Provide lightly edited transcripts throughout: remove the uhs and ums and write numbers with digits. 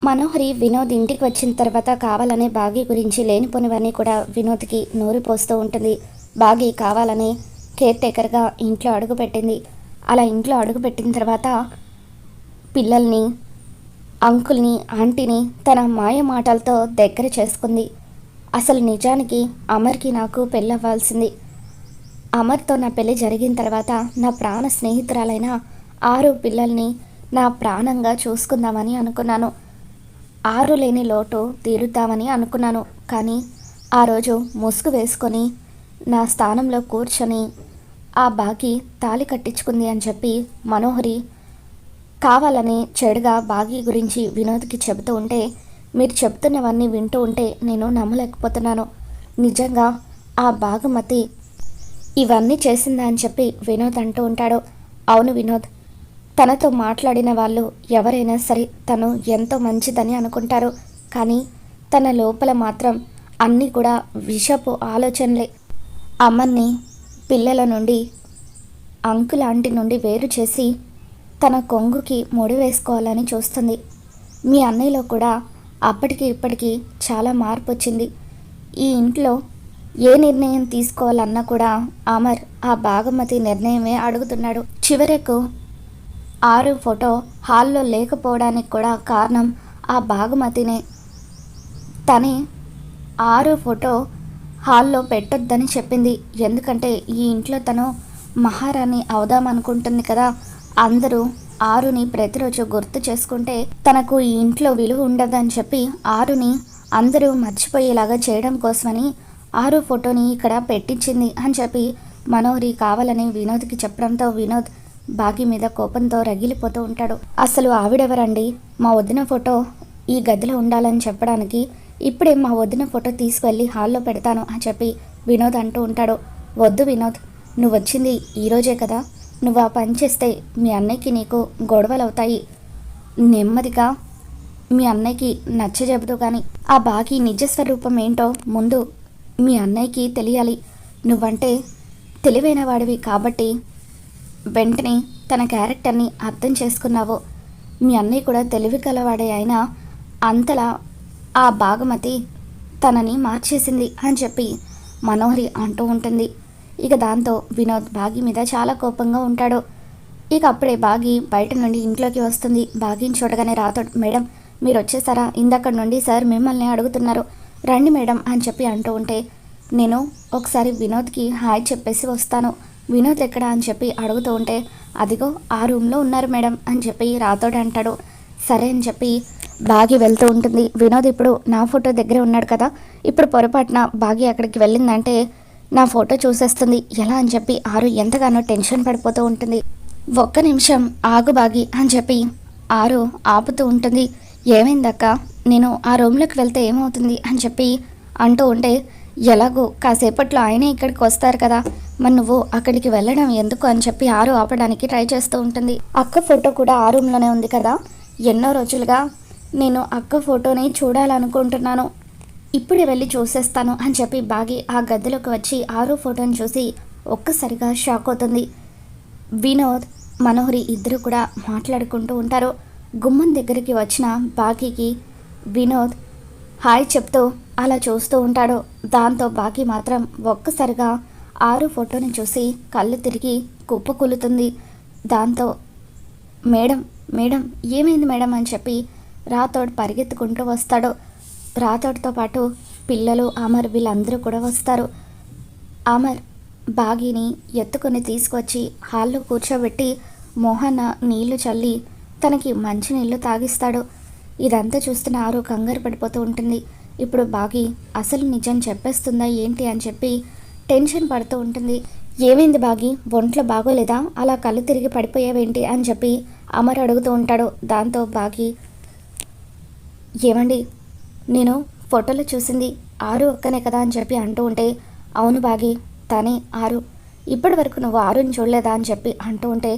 మనోహరి వినోద్ ఇంటికి వచ్చిన తర్వాత కావాలనే బాగి గురించి లేనిపోనివన్నీ కూడా వినోద్కి నూరి పోస్తూ ఉంటుంది. బాగి కావాలని కేర్ టేకర్గా ఇంట్లో అడుగుపెట్టింది. అలా ఇంట్లో అడుగుపెట్టిన తర్వాత పిల్లల్ని, అంకుల్ని, ఆంటీని తన మాయ మాటలతో దగ్గర చేసుకుంది. అసలు నిజానికి అమర్కి నాకు పెళ్ళవ్వాల్సింది. అమర్తో నా పెళ్ళి జరిగిన తర్వాత నా ప్రాణ స్నేహితురాలైన 6 పిల్లల్ని నా ప్రాణంగా చూసుకుందామని అనుకున్నాను. 6 లేని లోటు తీరుద్దామని అనుకున్నాను. కానీ ఆ రోజు ముసుగు వేసుకొని నా స్థానంలో కూర్చొని ఆ బాగి తాళి కట్టించుకుంది అని చెప్పి మనోహరి కావాలని చెడుగా బాగి గురించి వినోద్కి చెబుతూ ఉంటే, మీరు చెప్తున్నవన్నీ వింటూ ఉంటే నేను నమ్మలేకపోతున్నాను. నిజంగా ఆ బాగుమతి ఇవన్నీ చేసిందా అని చెప్పి వినోద్ అంటూ ఉంటాడు. అవును వినోద్, తనతో మాట్లాడిన వాళ్ళు ఎవరైనా సరే తను ఎంతో మంచిదని అనుకుంటారు. కానీ తన లోపల మాత్రం అన్నీ కూడా విషపు ఆలోచనలే. అమ్మని పిల్లల నుండి, అంకుల్ ఆంటీ నుండి వేరు చేసి తన కొంగుకి ముడి వేసుకోవాలని చూస్తుంది. మీ అన్నయ్యలో కూడా అప్పటికి ఇప్పటికీ చాలా మార్పు వచ్చింది. ఈ ఇంట్లో ఏ నిర్ణయం తీసుకోవాలన్నా కూడా అమర్ ఆ బాగుమతి నిర్ణయమే అడుగుతున్నాడు. చివరకు 6 ఫోటో హాల్లో లేకపోవడానికి కూడా కారణం ఆ బాగుమతినే. తనే 6 ఫోటో హాల్లో పెట్టొద్దని చెప్పింది. ఎందుకంటే ఈ ఇంట్లో తను మహారాణి అవుదామనుకుంటుంది కదా. అందరూ 6ని ప్రతిరోజు గుర్తు చేసుకుంటే తనకు ఈ ఇంట్లో విలువ ఉండదని చెప్పి 6ని అందరూ మర్చిపోయేలాగా చేయడం కోసమని 6 ఫోటోని ఇక్కడ పెట్టించింది అని చెప్పి మనోహరి కావాలని వినోద్కి చెప్పడంతో వినోద్ బాగి మీద కోపంతో రగిలిపోతూ ఉంటాడు. అసలు ఆవిడెవరండి? మా వదిన ఫోటో ఈ గదిలో ఉండాలని చెప్పడానికి. ఇప్పుడే మా వదిన ఫోటో తీసుకువెళ్ళి హాల్లో పెడతాను అని చెప్పి వినోద్ అంటూ ఉంటాడు. వద్దు వినోద్, నువ్వు వచ్చింది ఈరోజే కదా. నువ్వు ఆ పని చేస్తే మీ అన్నయ్యకి నీకు గొడవలు అవుతాయి. నెమ్మదిగా మీ అన్నయ్యకి నచ్చజెబుతూ కానీ ఆ బాగి నిజస్వరూపం ఏంటో ముందు మీ అన్నయ్యకి తెలియాలి. నువ్వంటే తెలివైన వాడివి కాబట్టి వెంటనే తన క్యారెక్టర్ని అర్థం చేసుకున్నావు. మీ అన్నయ్య కూడా తెలివి కలవాడే అయినా అంతలా ఆ బాగుమతి తనని మార్చేసింది అని చెప్పి మనోహరి అంటూ ఉంటుంది. ఇక దాంతో వినోద్ బాగి మీద చాలా కోపంగా ఉంటాడు. ఇక అప్పుడే బాగి బయట నుండి ఇంట్లోకి వస్తుంది. బాగిని చూడగానే రాథోడ్, మేడం మీరు వచ్చేసారా? ఇందాక నుండి సార్ మిమ్మల్ని అడుగుతున్నారు, రండి మేడం అని చెప్పి అంటూ ఉంటే, నేను ఒకసారి వినోద్కి హాయ్ చెప్పేసి వస్తాను, వినోద్ ఎక్కడా అని చెప్పి అడుగుతూ ఉంటే, అదిగో ఆ రూమ్లో ఉన్నారు మేడం అని చెప్పి రాథోడ్ అంటాడు. సరే అని చెప్పి బాగి వెళ్తూ ఉంటుంది. వినోద్ ఇప్పుడు నా ఫోటో దగ్గరే ఉన్నాడు కదా, ఇప్పుడు పొరపాటున బాగి అక్కడికి వెళ్ళిందంటే నా ఫోటో చూసేస్తుంది ఎలా అని చెప్పి ఆరు ఎంతగానో టెన్షన్ పడిపోతూ ఉంటుంది. ఒక్క నిమిషం ఆగు బాగి అని చెప్పి ఆరు ఆపుతూ ఉంటుంది. ఏమైందక్క, నేను ఆ రూమ్లోకి వెళ్తే ఏమవుతుంది అని చెప్పి అంటూ ఉంటే, ఎలాగో కాసేపట్లో ఆయనే ఇక్కడికి వస్తారు కదా, మరి నువ్వు అక్కడికి వెళ్ళడం ఎందుకు అని చెప్పి ఆరు ఆపడానికి ట్రై చేస్తూ ఉంటుంది. అక్క ఫోటో కూడా ఆ రూమ్లోనే ఉంది కదా, ఎన్నో రోజులుగా నేను అక్క ఫోటోని చూడాలనుకుంటున్నాను, ఇప్పుడే వెళ్ళి చూసేస్తాను అని చెప్పి బాగి ఆ గదిలోకి వచ్చి ఆరు ఫోటోని చూసి ఒక్కసారిగా షాక్ అవుతుంది. వినోద్ మనోహరి ఇద్దరు కూడా మాట్లాడుకుంటూ ఉంటారు. గుమ్మం దగ్గరికి వచ్చిన బాగికి వినోద్ హాయ్ చెప్తూ అలా చూస్తూ ఉంటాడు. దాంతో బాగి మాత్రం ఒక్కసారిగా ఆరు ఫోటోని చూసి కళ్ళు తిరిగి కుప్పకూలుతుంది. దాంతో మేడం మేడం ఏమైంది మేడం అని చెప్పి రాథోడ్ పరిగెత్తుకుంటూ వస్తాడు. రాథోడ్తో పాటు పిల్లలు అమర్ వీళ్ళందరూ కూడా వస్తారు. అమర్ బాగిని ఎత్తుకొని తీసుకొచ్చి హాల్లో కూర్చోబెట్టి మోహన నీళ్లు చల్లి తనకి మంచినీళ్ళు తాగిస్తాడు. ఇదంతా చూస్తున్న ఆరు కంగారు పడిపోతూ ఉంటుంది. ఇప్పుడు బాగి అసలు నిజం చెప్పేస్తుందా ఏంటి అని చెప్పి టెన్షన్ పడుతూ ఉంటుంది. ఏమైంది బాగి, ఒంట్లో బాగోలేదా, అలా కళ్ళు తిరిగి పడిపోయావేంటి అని చెప్పి అమర్ అడుగుతూ ఉంటాడు. దాంతో బాగి, ఏమండి నేను ఫోటోలో చూసింది ఆరు ఒక్కనే కదా అని చెప్పి అంటూ ఉంటే, అవును బాగి తనే ఆరు, ఇప్పటి వరకు నువ్వు ఆరుని చూడలేదా అని చెప్పి అంటూ ఉంటే,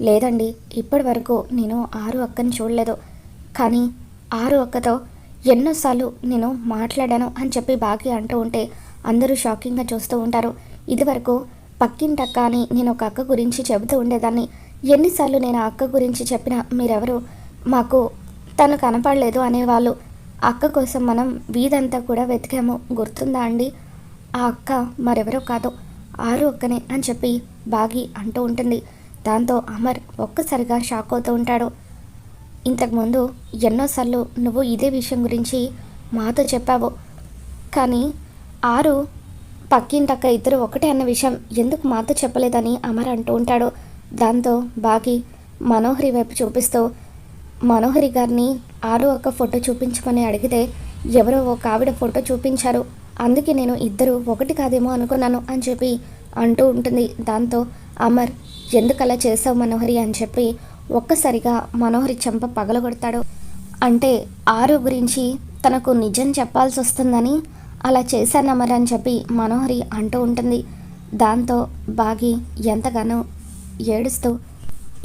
లేదండి ఇప్పటి వరకు నేను ఆరు అక్కని చూడలేదు, కానీ ఆరు అక్కతో ఎన్నోసార్లు నేను మాట్లాడాను అని చెప్పి బాగి అంటూ ఉంటే అందరూ షాకింగ్గా చూస్తూ ఉంటారు. ఇదివరకు పక్కింటక్క అని నేను ఒక అక్క గురించి చెబుతూ ఉండేదాన్ని, ఎన్నిసార్లు నేను ఆ అక్క గురించి చెప్పినా మీరెవరు మాకు తను కనపడలేదు అనేవాళ్ళు. అక్క కోసం మనం వీధంతా కూడా వెతికాము, గుర్తుందా అండి? ఆ అక్క మరెవరో కాదు, ఆరు అక్కనే అని చెప్పి బాగి అంటూ ఉంటుంది. దాంతో అమర్ ఒక్కసారిగా షాక్ అవుతూ ఉంటాడు. ఇంతకుముందు ఎన్నోసార్లు నువ్వు ఇదే విషయం గురించి మాతో చెప్పావు, కానీ ఆరు పక్కింటక్క ఇద్దరు ఒకటే అన్న విషయం ఎందుకు మాతో చెప్పలేదని అమర్ అంటూ ఉంటాడు. దాంతో బాగి మనోహరి వైపు చూపిస్తూ, మనోహరి గారిని ఆరు అక్క ఫోటో చూపించమని అడిగితే ఎవరో ఒక ఆవిడ ఫోటో చూపించారు, అందుకే నేను ఇద్దరు ఒకటి కాదేమో అనుకున్నాను అని చెప్పి అంటూ ఉంటుంది. దాంతో అమర్ ఎందుకలా చేసావు మనోహరి అని చెప్పి ఒక్కసారిగా మనోహరి చెంప పగలగొడతాడు. అంటే ఆరు గురించి తనకు నిజం చెప్పాల్సి వస్తుందని అలా చేశాను అమర్ అని చెప్పి మనోహరి అంటూ ఉంటుంది. దాంతో బాగి ఎంతగానో ఏడుస్తూ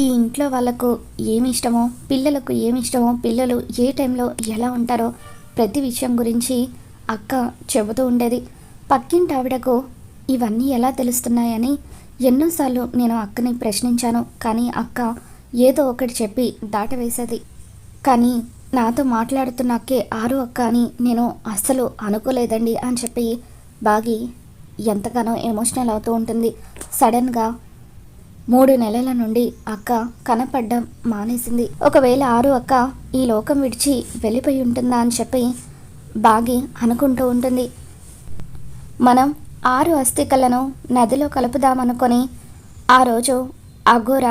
ఈ ఇంట్లో వాళ్ళకు ఏమి ఇష్టమో, పిల్లలకు ఏమి ఇష్టమో, పిల్లలు ఏ టైంలో ఎలా ఉంటారో ప్రతి విషయం గురించి అక్క చెబుతూ ఉండేది. పక్కింటి ఆవిడకు ఇవన్నీ ఎలా తెలుస్తున్నాయని ఎన్నోసార్లు నేను అక్కని ప్రశ్నించాను, కానీ అక్క ఏదో ఒకటి చెప్పి దాటవేసేది. కానీ నాతో మాట్లాడుతున్న అక్కే ఆరు అక్క అని నేను అస్సలు అనుకోలేదండి అని చెప్పి బాగి ఎంతగానో ఎమోషనల్ అవుతూ ఉంటుంది. సడన్గా 3 నెలల నుండి అక్క కనపడ్డం మానేసింది. ఒకవేళ ఆరు అక్క ఈ లోకం విడిచి వెళ్ళిపోయి ఉంటుందా అని చెప్పి బాగి అనుకుంటూ ఉంటుంది. మనం 6 అస్థికలను నదిలో కలుపుదామనుకొని ఆ రోజు అఘోర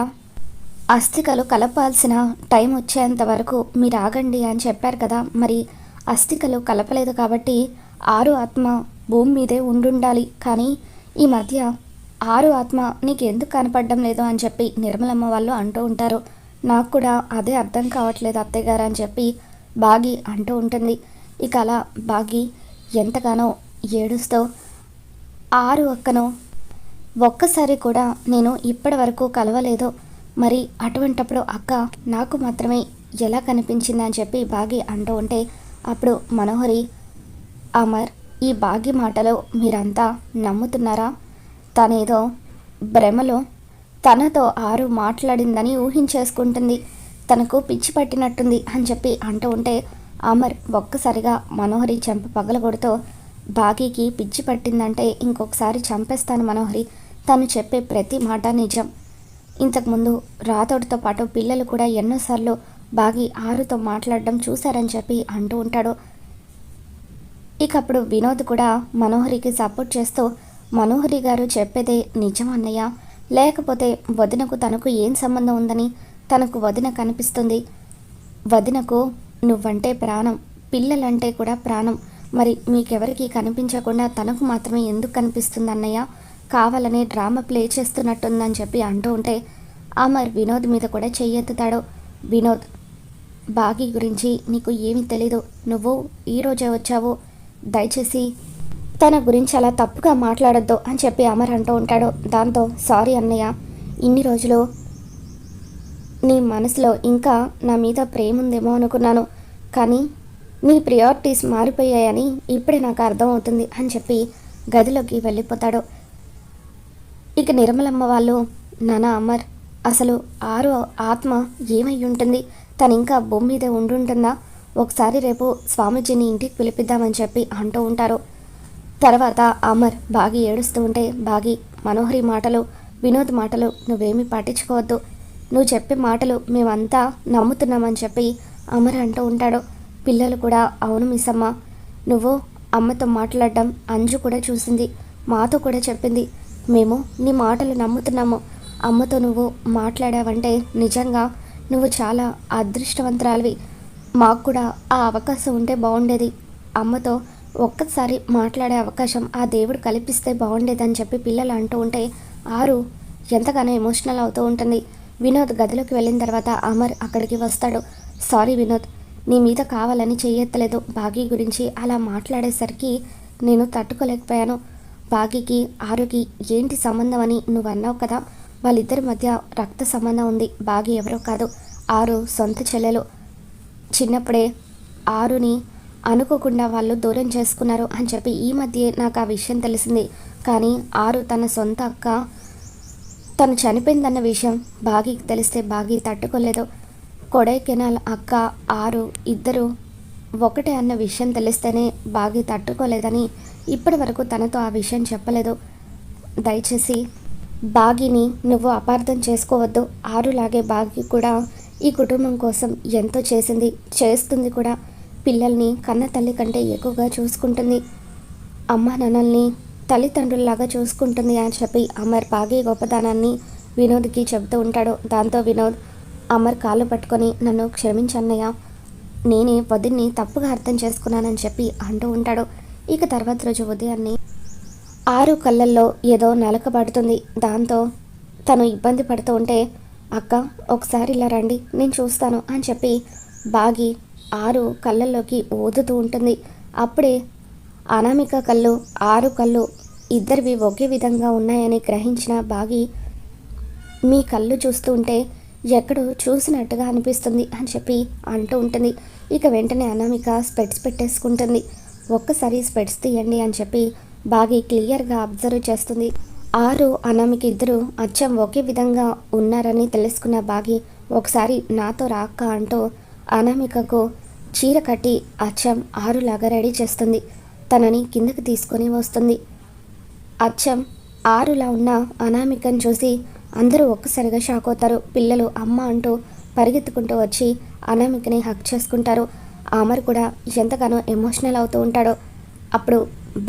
అస్థికలు కలపాల్సిన టైం వచ్చేంత వరకు మీరు ఆగండి అని చెప్పారు కదా, మరి అస్థికలు కలపలేదు కాబట్టి ఆరు ఆత్మ భూమి మీదే ఉండుండాలి, కానీ ఈ మధ్య ఆరు ఆత్మ నీకు ఎందుకు కనపడడం లేదు అని చెప్పి నిర్మలమ్మ వాళ్ళు అంటూ ఉంటారు. నాకు కూడా అదే అర్థం కావట్లేదు అత్తయ్య గారు అని చెప్పి బాగి అంటూ ఉంటుంది. ఇక అలా బాగి ఎంతగానో ఏడుస్తూ ఆరు అక్కను ఒక్కసారి కూడా నేను ఇప్పటి వరకు కలవలేదు, మరి అటువంటప్పుడు అక్క నాకు మాత్రమే ఎలా కనిపించిందని చెప్పి బాగి అంటూ ఉంటే అప్పుడు మనోహరి, అమర్ ఈ బాగి మాటలు మీరంతా నమ్ముతున్నారా? తనేదో భ్రమలో తనతో ఆరు మాట్లాడిందని ఊహించేసుకుంటుంది, తనకు పిచ్చి పట్టినట్టుంది అని చెప్పి అంటూ ఉంటే అమర్ ఒక్కసారిగా మనోహరి చెంప పగలగొడుతూ, బాగీకి పిచ్చి పట్టిందంటే ఇంకొకసారి చంపేస్తాను మనోహరి, తను చెప్పే ప్రతి మాట నిజం. ఇంతకుముందు రాతోడితో పాటు పిల్లలు కూడా ఎన్నోసార్లు బాగి ఆరుతో మాట్లాడడం చూశారని చెప్పి అంటూ ఉంటాడు. ఇక అప్పుడు వినోద్ కూడా మనోహరికి సపోర్ట్ చేస్తూ, మనోహరి గారు చెప్పేదే నిజం అన్నయ్య, లేకపోతే వదినకు తనకు ఏం సంబంధం ఉందని తనకు వదిన కనిపిస్తుంది, వదినకు నువ్వంటే ప్రాణం, పిల్లలంటే కూడా ప్రాణం, మరి మీకెవరికి కనిపించకుండా తనకు మాత్రమే ఎందుకు కనిపిస్తుంది అన్నయ్య, కావాలనే డ్రామా ప్లే చేస్తున్నట్టుందని చెప్పి అంటూ ఉంటే అమర్ వినోద్ మీద కూడా చెయ్యెత్తుతాడు. వినోద్, బాగి గురించి నీకు ఏమీ తెలీదు, నువ్వు ఈరోజే వచ్చావు, దయచేసి తన గురించి అలా తప్పుగా మాట్లాడొద్దు అని చెప్పి అమర్ అంటూ ఉంటాడు. దాంతో సారీ అన్నయ్య, ఇన్ని రోజులు నీ మనసులో ఇంకా నా మీద ప్రేమ ఉందేమో అనుకున్నాను, కానీ నీ ప్రియారిటీస్ మారిపోయాయని ఇప్పుడే నాకు అర్థమవుతుంది అని చెప్పి గదిలోకి వెళ్ళిపోతాడు. ఇక నిర్మలమ్మ వాళ్ళు, నాన్న అమర్, అసలు ఆరు ఆత్మ ఏమై ఉంటుంది, తను ఇంకా భూమి మీదే ఉండుంటుందా, ఒకసారి రేపు స్వామీజీని ఇంటికి పిలిపిద్దామని చెప్పి అంటూ ఉంటారు. తర్వాత అమర్ బాగి ఏడుస్తూ ఉంటే బాగి, మనోహరి మాటలు, వినోద్ మాటలు నువ్వేమీ పట్టించుకోవద్దు, నువ్వు చెప్పే మాటలు మేమంతా నమ్ముతున్నామని చెప్పి అమర్ అంటూ ఉంటాడు. పిల్లలు కూడా అవును మిస్ అమ్మ, నువ్వు అమ్మతో మాట్లాడడం అంజు కూడా చూసింది, మాతో కూడా చెప్పింది, మేము నీ మాటలు నమ్ముతున్నాము, అమ్మతో నువ్వు మాట్లాడావంటే నిజంగా నువ్వు చాలా అదృష్టవంతురాలివి, మాకు కూడా ఆ అవకాశం ఉంటే బాగుండేది, అమ్మతో ఒక్కసారి మాట్లాడే అవకాశం ఆ దేవుడు కల్పిస్తే బాగుండేదని చెప్పి పిల్లలు అంటూ ఉంటే ఆరు ఎంతగానో ఎమోషనల్ అవుతూ ఉంటుంది. వినోద్ గదిలోకి వెళ్ళిన తర్వాత అమర్ అక్కడికి వస్తాడు. సారీ వినోద్, నీ మీద కావాలని చెయ్యెత్తలేదు, బాగీ గురించి అలా మాట్లాడేసరికి నేను తట్టుకోలేకపోయాను, బాగీకి ఆరుకి ఏంటి సంబంధం అని నువ్వు అన్నావు కదా, వాళ్ళిద్దరి మధ్య రక్త సంబంధం ఉంది, బాగీ ఎవరో కాదు, ఆరు సొంత చెల్లెలు, చిన్నప్పుడే ఆరుని అనుకోకుండా వాళ్ళు దూరం చేసుకున్నారు అని చెప్పి ఈ మధ్య నాకు ఆ విషయం తెలిసింది, కానీ ఆరు తన సొంత అక్క తను చనిపోయిందన్న విషయం బాగీకి తెలిస్తే బాగీ తట్టుకోలేదు, కొడైకెనాల్ అక్క ఆరు ఇద్దరు ఒకటే అన్న విషయం తెలిస్తేనే బాగి తట్టుకోలేదని ఇప్పటి వరకు తనతో ఆ విషయం చెప్పలేదు. దయచేసి బాగిని నువ్వు అపార్థం చేసుకోవద్దు. ఆరులాగే బాగి కూడా ఈ కుటుంబం కోసం ఎంతో చేసింది, చేస్తుంది కూడా. పిల్లల్ని కన్న తల్లి కంటే ఎక్కువగా చూసుకుంటుంది, అమ్మా నాన్నల్ని తల్లిదండ్రుల్లాగా చూసుకుంటుంది అని చెప్పి అమర్ బాగి గొప్పతనాన్ని వినోద్కి చెబుతూ ఉంటాడు. దాంతో వినోద్ అమర్ కాళ్ళు పట్టుకొని నన్ను క్షమించన్నయ్య, నేనే వదిన్ని తప్పుగా అర్థం చేసుకున్నానని చెప్పి అంటూ ఉంటాడు. ఇక తర్వాత రోజు ఉదయాన్నే ఆరు కళ్ళల్లో ఏదో నలకబడుతుంది. దాంతో తను ఇబ్బంది పడుతూ ఉంటే అక్క ఒకసారి ఇలా రండి నేను చూస్తాను అని చెప్పి బాగి ఆరు కళ్ళల్లోకి ఊదుతూ ఉంటుంది. అప్పుడే అనామిక కళ్ళు ఆరు కళ్ళు ఇద్దరివి ఒకే విధంగా ఉన్నాయని గ్రహించిన బాగి మీ కళ్ళు చూస్తూ ఉంటే ఎక్కడో చూసినట్టుగా అనిపిస్తుంది అని చెప్పి అంటూ ఉంటుంది. ఇక వెంటనే అనామిక స్పెట్స్ పెట్టేసుకుంటుంది. ఒక్కసారి స్పెట్స్ తీయండి అని చెప్పి బాగి క్లియర్గా అబ్జర్వ్ చేస్తుంది. ఆరు అనామిక ఇద్దరు అచ్చం ఒకే విధంగా ఉన్నారని తెలుసుకున్న బాగి ఒకసారి నాతో రాక్క అంటూ అనామికకు చీర కట్టి అచ్చం ఆరులాగా రెడీ చేస్తుంది. తనని కిందకి తీసుకొని వస్తుంది. అచ్చం ఆరులా ఉన్న అనామికను చూసి అందరూ ఒక్కసారిగా షాక్ అవుతారు. పిల్లలు అమ్మ అంటూ పరిగెత్తుకుంటూ వచ్చి అనామికని హక్ చేసుకుంటారు. అమర్ కూడా ఎంతగానో ఎమోషనల్ అవుతూ ఉంటాడో. అప్పుడు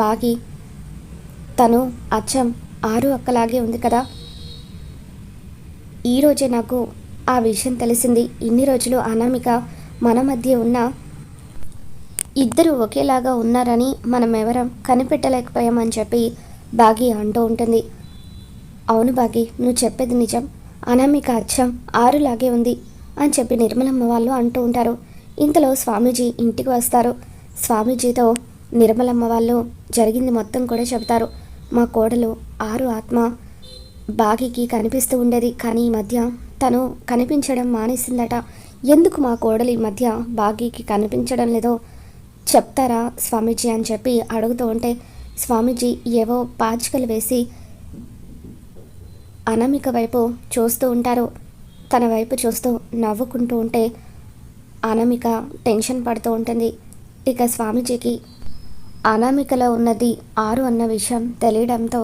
బాగి తను అచ్చం ఆరు అక్కలాగే ఉంది కదా, ఈరోజే నాకు ఆ విషయం తెలిసింది. ఇన్ని రోజులు అనామిక మన మధ్య ఉన్న ఇద్దరు ఒకేలాగా ఉన్నారని మనం ఎవరం కనిపెట్టలేకపోయామని చెప్పి బాగి అంటూ ఉంటుంది. అవును బాగి, నువ్వు చెప్పేది నిజం, అనామిక అచ్చం ఆరులాగే ఉంది అని చెప్పి నిర్మలమ్మ వాళ్ళు అంటూ ఉంటారు. ఇంతలో స్వామీజీ ఇంటికి వస్తారు. స్వామీజీతో నిర్మలమ్మ వాళ్ళు జరిగింది మొత్తం కూడా చెబుతారు. మా కోడలు ఆరు ఆత్మ బాగికి కనిపిస్తూ ఉండేది, కానీ ఈ మధ్య తను కనిపించడం మానేసిందట. ఎందుకు మా కోడలు ఈ మధ్య బాగికి కనిపించడం లేదో చెప్తారా స్వామీజీ అని చెప్పి అడుగుతూ ఉంటే స్వామీజీ ఏవో పాచికలు వేసి అనామిక వైపు చూస్తూ ఉంటారు. తన వైపు చూస్తూ నవ్వుకుంటూ ఉంటే అనామిక టెన్షన్ పడుతూ ఉంటుంది. ఇక స్వామీజీకి అనామికలో ఉన్నది ఆరు అన్న విషయం తెలియడంతో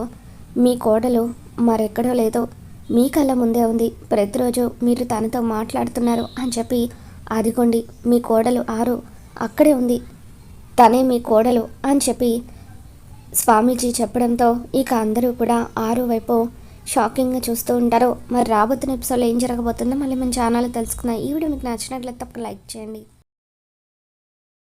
మీ కోడలు మరెక్కడో లేదో మీ కళ్ళ ముందే ఉంది, ప్రతిరోజు మీరు తనతో మాట్లాడుతున్నారు అని చెప్పి అదిగోండి మీ కోడలు ఆరు అక్కడే ఉంది, తనే మీ కోడలు అని చెప్పి స్వామీజీ చెప్పడంతో ఇక అందరూ కూడా ఆరు వైపు షాకింగ్గా చూస్తూ ఉంటారు. మరి రాబోతున్న ఎపిసోడ్లో ఏం జరగబోతుందో మళ్ళీ మన ఛానల్ తెలుసుకుందాం. ఈ వీడియో మీకు నచ్చినట్లయితే తప్పక లైక్ చేయండి.